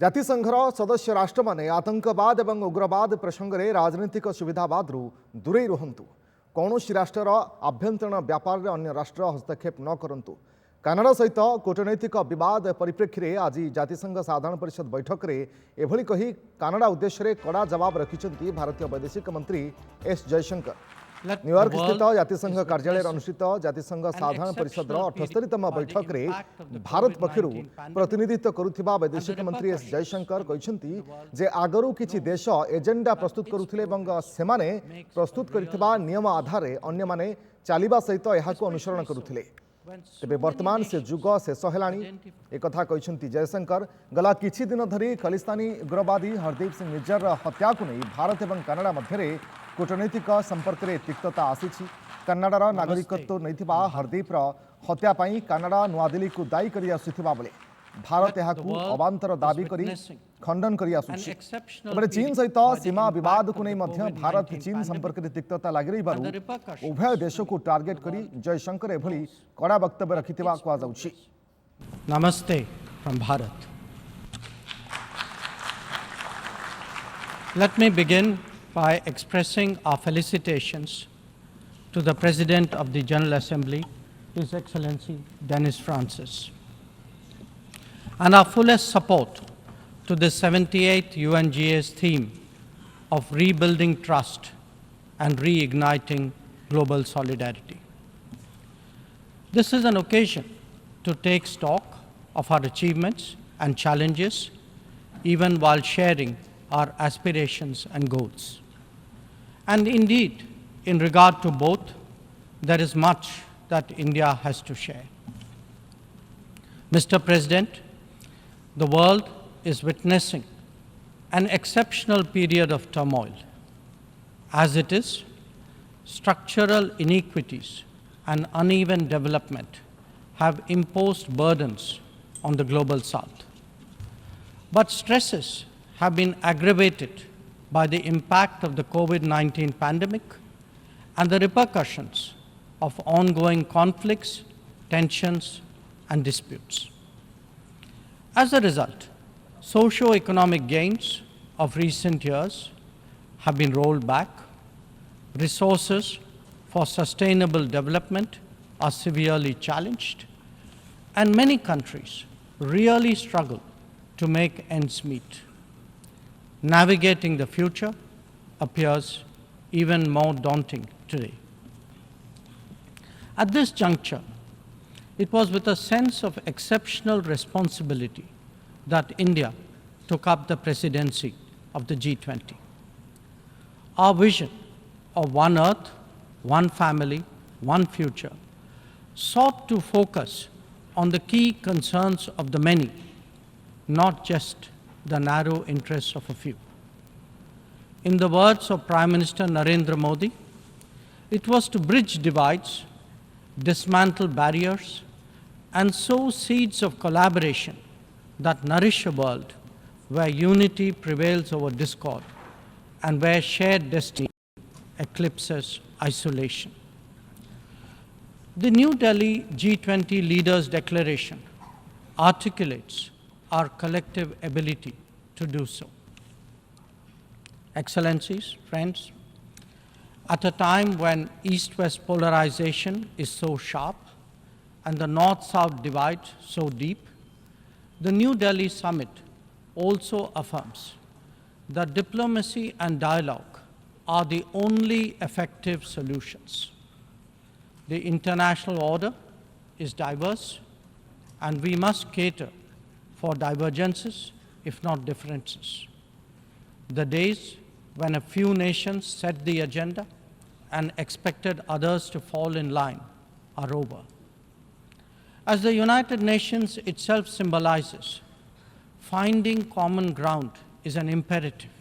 ଜାତିସଂଘର ସଦସ୍ୟ ରାଷ୍ଟ୍ରମାନେ ଆତଙ୍କବାଦ ଏବଂ ଉଗ୍ରବାଦ ପ୍ରସଙ୍ଗରେ ରାଜନୈତିକ ସୁବିଧାବାଦରୁ ଦୂରେଇ ରୁହନ୍ତୁ। କୌଣସି ରାଷ୍ଟ୍ରର ଆଭ୍ୟନ୍ତରୀଣ ବ୍ୟାପାରରେ ଅନ୍ୟ ରାଷ୍ଟ୍ର ହସ୍ତକ୍ଷେପ ନ କରନ୍ତୁ। କାନାଡ଼ା ସହିତ କୂଟନୈତିକ ବିବାଦ ପରିପ୍ରେକ୍ଷୀରେ ଆଜି ଜାତିସଂଘ ସାଧାରଣ ପରିଷଦ ବୈଠକରେ ଏଭଳି କହି କାନାଡ଼ା ଉଦ୍ଦେଶ୍ୟରେ କଡ଼ା ଜବାବ ରଖିଛନ୍ତି ଭାରତୀୟ ବୈଦେଶିକ ମନ୍ତ୍ରୀ ଏସ୍ ଜୟଶଙ୍କର। ନ୍ୟୁୟର୍କ ସ୍ଥିତ ଜାତିସଂଘ କାର୍ଯ୍ୟାଳୟରେ ଅନୁଷ୍ଠିତ ଜାତିସଂଘ ସାଧାରଣ ପରିଷଦର 78ତମ ବୈଠକରେ ଭାରତ ପକ୍ଷରୁ ପ୍ରତିନିଧିତ୍ୱ କରୁଥିବା ବୈଦେଶିକ ମନ୍ତ୍ରୀ ଏସ୍ ଜୟଶଙ୍କର କହିଛନ୍ତି ଯେ ଆଗରୁ କିଛି ଦେଶ ଏଜେଣ୍ଡା ପ୍ରସ୍ତୁତ କରୁଥିଲେ ଏବଂ ସେମାନେ ପ୍ରସ୍ତୁତ କରିଥିବା ନିୟମ ଆଧାରରେ ଅନ୍ୟମାନେ ଚାଲିବା ସହିତ ଏହାକୁ ଅନୁସରଣ କରୁଥିଲେ। ତେବେ ବର୍ତ୍ତମାନ ସେ ଯୁଗ ଶେଷ ହେଲାଣି ଏକଥା କହିଛନ୍ତି ଜୟଶଙ୍କର। ଗଲା କିଛି ଦିନ ଧରି ଖଲିସ୍ତାନୀ ଉଗ୍ରବାଦୀ ହରଦୀପ ସିଂ ନିଜ୍ଜର ହତ୍ୟାକୁ ନେଇ ଭାରତ ଏବଂ କାନାଡ଼ା ମଧ୍ୟରେ कूटनैतिक संपर्क में तिक्तता आसी। कनाडार नागरिकत्व नहीं हरदीपर हत्या कनाडा नुआदिल्ली को दायी कर बेले भारत यह अवांतर दाबी कर खंडन कर चीन सहित सीमा बद को नहीं भारत चीन संपर्क में तिक्तता लग रही उभय देश को टार्गेट कर जयशंकर एभली कड़ा वक्तव्य रखि कहुछि। नमस्ते from Bharat. Let me begin by expressing our felicitations to the President of the General Assembly, His Excellency Denis Francis, and our fullest support to the 78th UNGA's theme of rebuilding trust and reigniting global solidarity. This is an occasion to take stock of our achievements and challenges, even while sharing our aspirations and goals. And indeed, in regard to both, there is much that India has to share. Mr. President, the world is witnessing an exceptional period of turmoil. As it is, structural inequities and uneven development have imposed burdens on the global south. But stresses have been aggravated by the impact of the COVID-19 pandemic and the repercussions of ongoing conflicts, tensions, and disputes. As a result, socio-economic gains of recent years have been rolled back, resources for sustainable development are severely challenged, and many countries really struggle to make ends meet. Navigating the future appears even more daunting today. At this juncture, it was with a sense of exceptional responsibility that India took up the presidency of the G20. Our vision of one Earth, one family, one future sought to focus on the key concerns of the many, not just the narrow interests of a few. In the words of Prime Minister Narendra Modi, it was to bridge divides, dismantle barriers, and sow seeds of collaboration that nourish a world where unity prevails over discord and where shared destiny eclipses isolation. The New Delhi G20 Leaders' Declaration articulates our collective ability to do so. Excellencies, friends, at a time when East-West polarization is so sharp and the North-South divide so deep, the New Delhi Summit also affirms that diplomacy and dialogue are the only effective solutions. The international order is diverse, and we must cater for divergences, if not differences. The days when a few nations set the agenda and expected others to fall in line are over. As the United Nations itself symbolizes, finding common ground is an imperative.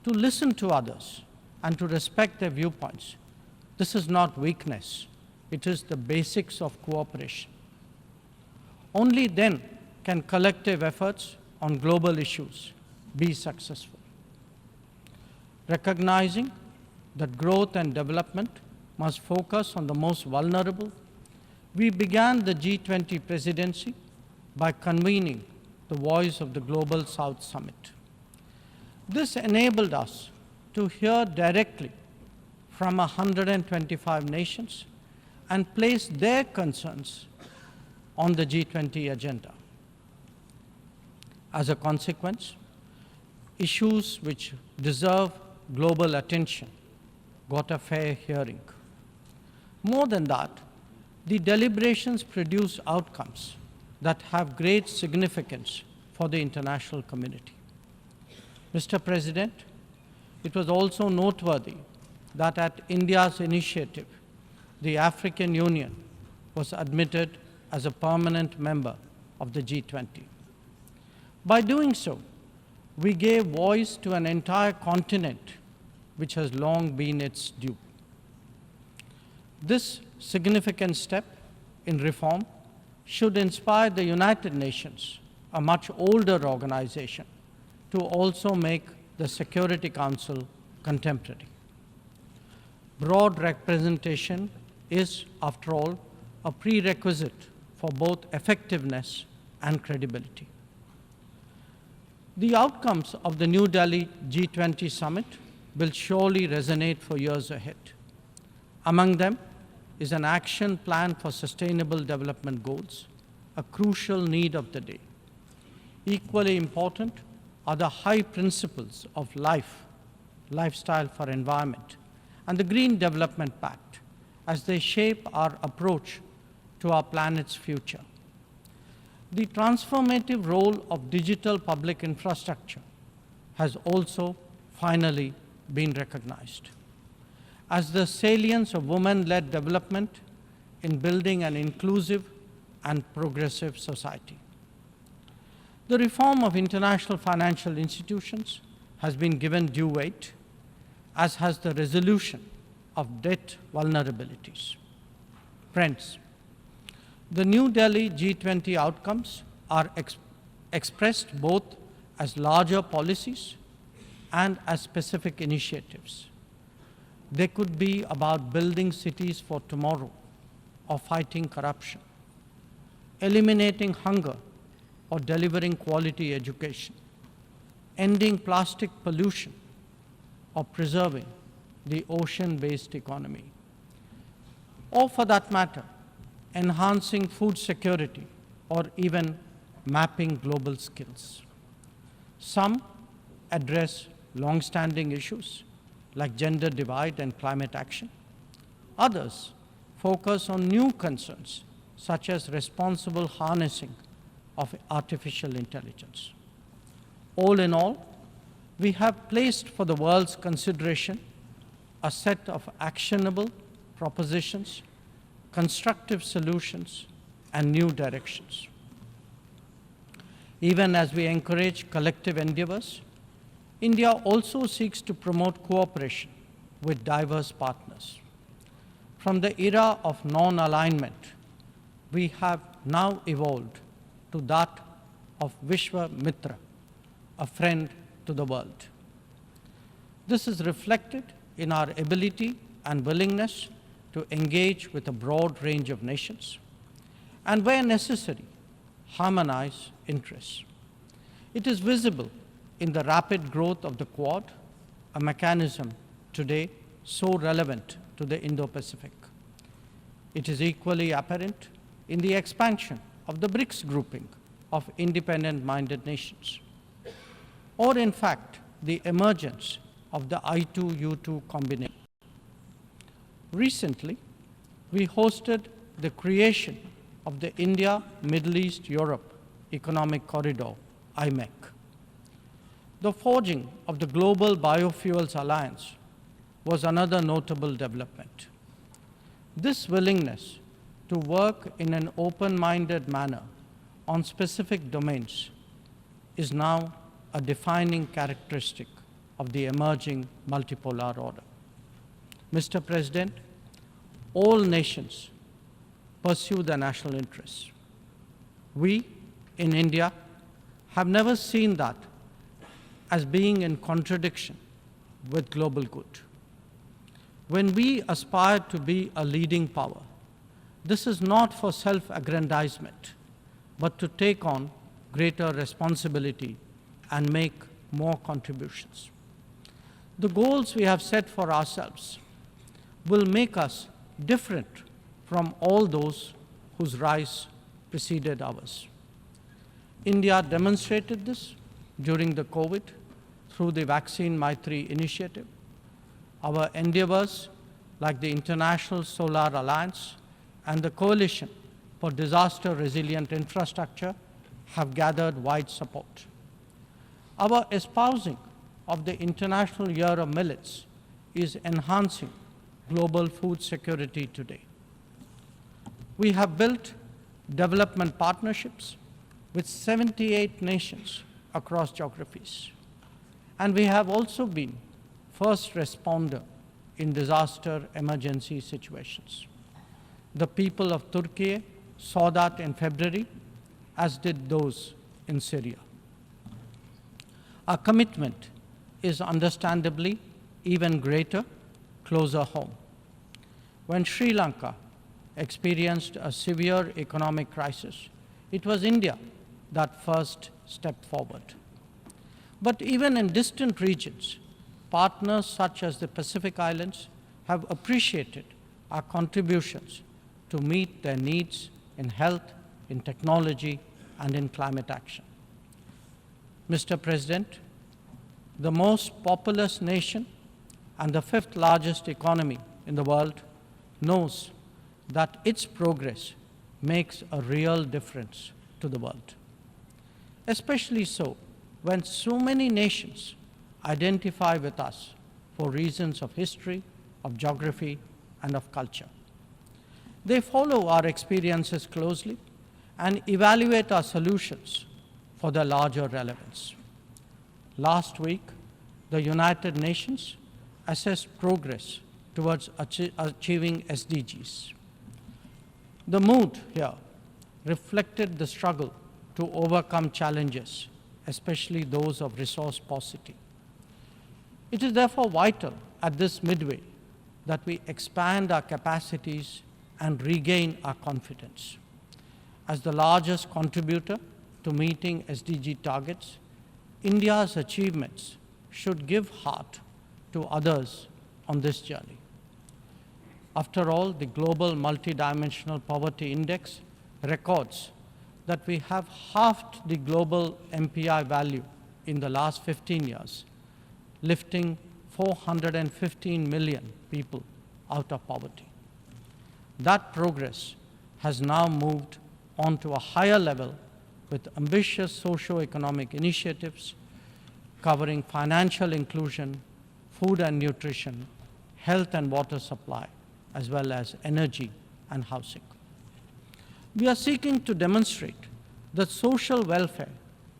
To listen to others and to respect their viewpoints, this is not weakness, it is the basics of cooperation. Only then can collective efforts on global issues be successful. Recognizing that growth and development must focus on the most vulnerable, we began the G20 presidency by convening the voice of the Global South Summit. This enabled us to hear directly from 125 nations and place their concerns on the G20 agenda. As a consequence, issues which deserve global attention got a fair hearing. More than that, the deliberations produced outcomes that have great significance for the international community. Mr. President, it was also noteworthy that at India's initiative, the African Union was admitted as a permanent member of the G20. By doing so, we gave voice to an entire continent which has long been its due. This significant step in reform should inspire the United Nations, a much older organization, to also make the Security Council contemporary. Broad representation is, after all, a prerequisite for both effectiveness and credibility. The outcomes of the New Delhi G20 summit will surely resonate for years ahead. Among them is an action plan for sustainable development goals, a crucial need of the day. Equally important are the high principles of lifestyle for environment, and the Green Development Pact as they shape our approach to our planet's future. The transformative role of digital public infrastructure has also finally been recognized as the salience of women-led development in building an inclusive and progressive society. The reform of international financial institutions has been given due weight, as has the resolution of debt vulnerabilities. Friends, the New Delhi G20 outcomes are expressed both as larger policies and as specific initiatives. They could be about building cities for tomorrow, or fighting corruption, eliminating hunger, or delivering quality education, ending plastic pollution, or preserving the ocean-based economy, or for that matter, enhancing food security, or even mapping global skills. Some address long-standing issues like gender divide and climate action. Others focus on new concerns such as responsible harnessing of artificial intelligence. All in all, we have placed for the world's consideration a set of actionable propositions, constructive solutions, and new directions. Even as we encourage collective endeavors, India also seeks to promote cooperation with diverse partners. From the era of non-alignment, we have now evolved to that of Vishwa Mitra, a friend to the world. This is reflected in our ability and willingness to engage with a broad range of nations, and where necessary, harmonize interests. It is visible in the rapid growth of the Quad, a mechanism today so relevant to the Indo-Pacific. It is equally apparent in the expansion of the BRICS grouping of independent-minded nations, or in fact, the emergence of the I2U2 combination. Recently, we hosted the creation of the India, Middle East, Europe Economic Corridor, IMEC. The forging of the Global Biofuels Alliance was another notable development. This willingness to work in an open-minded manner on specific domains is now a defining characteristic of the emerging multipolar order. Mr. President, all nations pursue their national interests. We, in India, have never seen that as being in contradiction with global good. When we aspire to be a leading power, this is not for self-aggrandizement, but to take on greater responsibility and make more contributions. The goals we have set for ourselves will make us different from all those whose rise preceded ours. India demonstrated this during the COVID through the Vaccine Maitri initiative. Our endeavors, like the International Solar Alliance and the Coalition for Disaster Resilient Infrastructure, have gathered wide support. Our espousing of the International Year of Millets is enhancing global food security today. We have built development partnerships with 78 nations across geographies. And we have also been first responder in disaster emergency situations. The people of Turkey saw that in February, as did those in Syria. Our commitment is understandably even greater closer home. When Sri Lanka experienced a severe economic crisis, it was India that first stepped forward. But even in distant regions, partners such as the Pacific Islands have appreciated our contributions to meet their needs in health, in technology, and in climate action. Mr. President, the most populous nation and the fifth largest economy in the world knows that its progress makes a real difference to the world. Especially so when so many nations identify with us for reasons of history, of geography, and of culture. They follow our experiences closely and evaluate our solutions for their larger relevance. Last week, the United Nations assessed progress towards achieving SDGs. The mood here reflected the struggle to overcome challenges, especially those of resource paucity. It is therefore vital at this midway that we expand our capacities and regain our confidence. As the largest contributor to meeting SDG targets, India's achievements should give heart to others on this journey. After all, the Global Multidimensional Poverty Index records that we have halved the global MPI value in the last 15 years, lifting 415 million people out of poverty. That progress has now moved on to a higher level with ambitious socio-economic initiatives covering financial inclusion, food and nutrition, health and water supply, as well as energy and housing. We are seeking to demonstrate that social welfare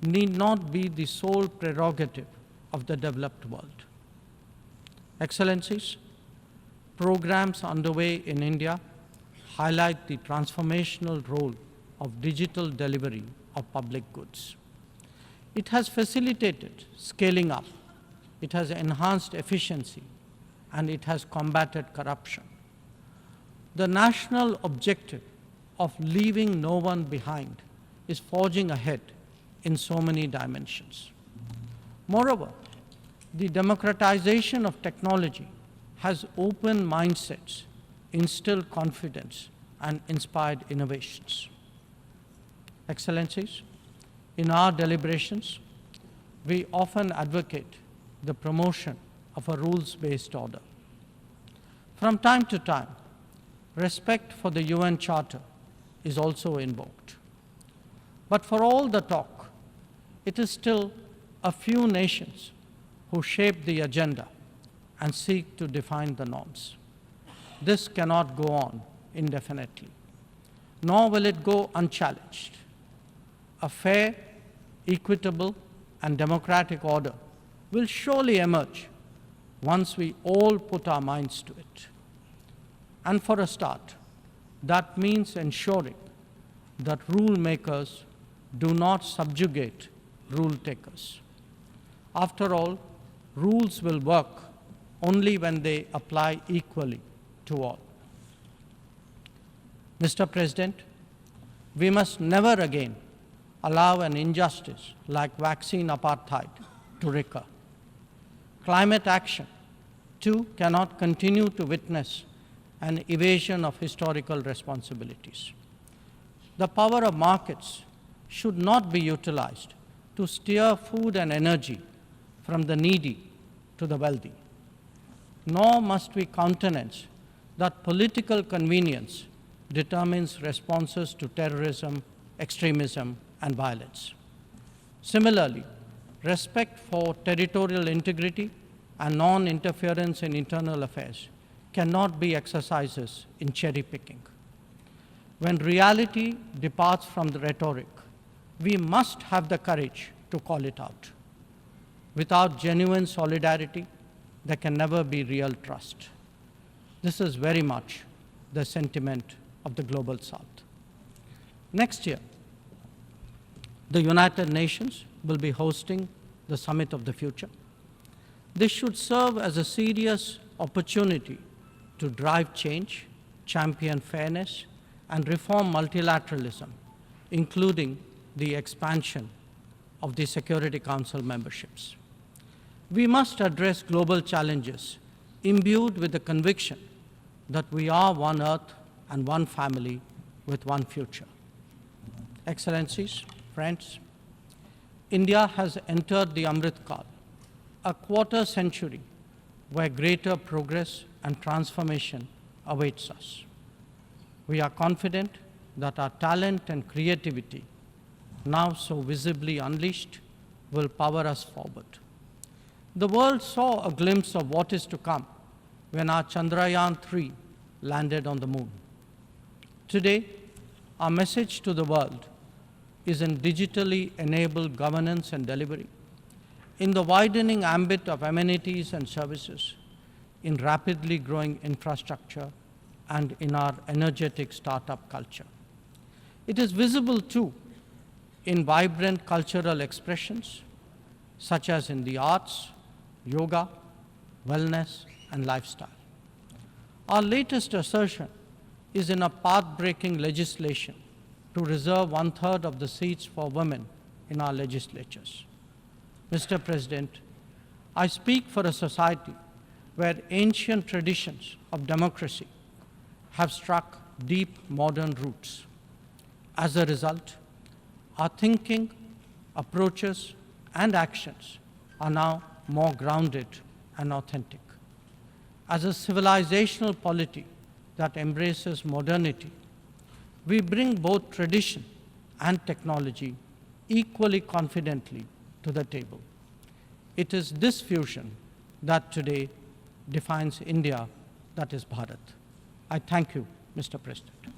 need not be the sole prerogative of the developed world. Excellencies, programs underway in India highlight the transformational role of digital delivery of public goods. It has facilitated scaling up, it has enhanced efficiency, and it has combated corruption. The national objective of leaving no one behind is forging ahead in so many dimensions. Moreover, the democratization of technology has opened mindsets, instilled confidence, and inspired innovations. Excellencies, in our deliberations, we often advocate the promotion of a rules-based order. From time to time, respect for the UN Charter is also invoked. But for all the talk, it is still a few nations who shape the agenda and seek to define the norms. This cannot go on indefinitely, nor will it go unchallenged. A fair, equitable, and democratic order will surely emerge once we all put our minds to it. And for a start, that means ensuring that rule makers do not subjugate rule takers. After all, rules will work only when they apply equally to all. Mr. President, we must never again allow an injustice like vaccine apartheid to recur. Climate action, too, cannot continue to witness an evasion of historical responsibilities. The power of markets should not be utilized to steer food and energy from the needy to the wealthy. Nor must we countenance that political convenience determines responses to terrorism, extremism, and violence. Similarly, respect for territorial integrity and non-interference in internal affairs cannot be exercises in cherry picking. When reality departs from the rhetoric, we must have the courage to call it out. Without genuine solidarity, there can never be real trust. This is very much the sentiment of the Global South. Next year, the United Nations will be hosting the Summit of the Future. This should serve as a serious opportunity to drive change, champion fairness, and reform multilateralism, including the expansion of the Security Council memberships. We must address global challenges imbued with the conviction that we are one Earth and one family with one future. Excellencies, friends, India has entered the Amrit Kal, a quarter century where greater progress and transformation awaits us. We are confident that our talent and creativity, now so visibly unleashed, will power us forward. The world saw a glimpse of what is to come when our Chandrayaan-3 landed on the moon. Today, our message to the world is in digitally enabled governance and delivery, in the widening ambit of amenities and services, in rapidly growing infrastructure, and in our energetic startup culture. It is visible too in vibrant cultural expressions, such as in the arts, yoga, wellness, and lifestyle. Our latest assertion is in a path-breaking legislation to reserve 1/3 of the seats for women in our legislatures. Mr. President, I speak for a society where ancient traditions of democracy have struck deep modern roots. As a result, our thinking, approaches, and actions are now more grounded and authentic. As a civilizational polity that embraces modernity, we bring both tradition and technology equally confidently to the table. It is this fusion that today defines India, that is Bharat. I thank you, Mr. President.